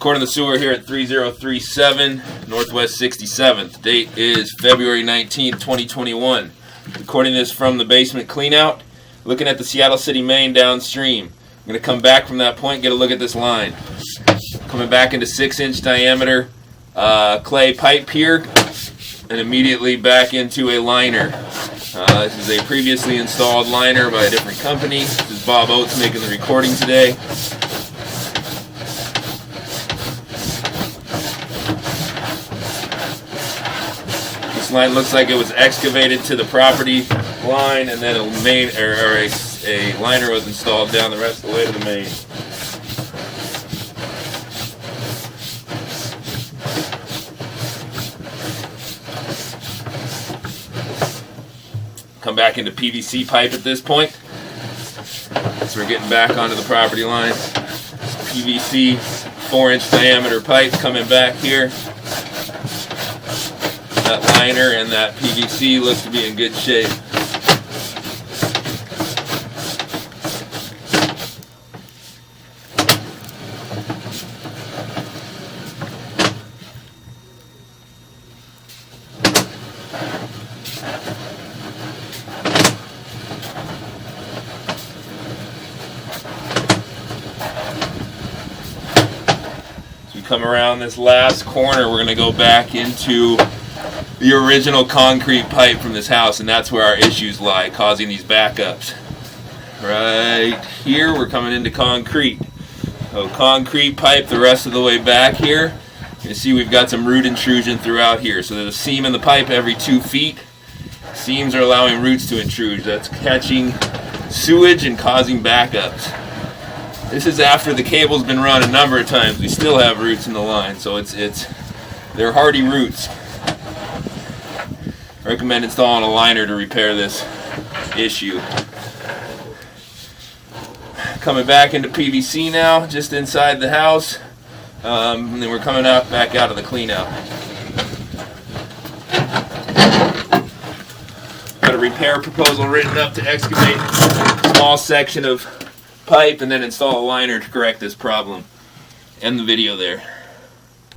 Recording the sewer here at 3037 Northwest 67th. Date is February 19th, 2021. Recording this from the basement cleanout, looking at the Seattle City main downstream. I'm going to come back from that point, get a look at this line. Coming back into 6-inch diameter clay pipe here, and immediately back into a liner. This is a previously installed liner by a different company. This is Bob Oates making the recording today. This line looks like it was excavated to the property line, and then a liner was installed down the rest of the way to the main. Come back into PVC pipe at this point. So we're getting back onto the property line. PVC 4-inch diameter pipe coming back here. That liner and that PVC looks to be in good shape. Come around this last corner, we're going to go back into the original concrete pipe from this house, and that's where our issues lie, causing these backups. Right here, we're coming into concrete. So concrete pipe the rest of the way back here. You see we've got some root intrusion throughout here. So there's a seam in the pipe every 2 feet. Seams are allowing roots to intrude. That's catching sewage and causing backups. This is after the cable's been run a number of times. We still have roots in the line, so they're hardy roots. Recommend installing a liner to repair this issue. Coming back into PVC now, just inside the house, and then we're coming back out of the cleanout. Got a repair proposal written up to excavate a small section of pipe and then install a liner to correct this problem. End the video there.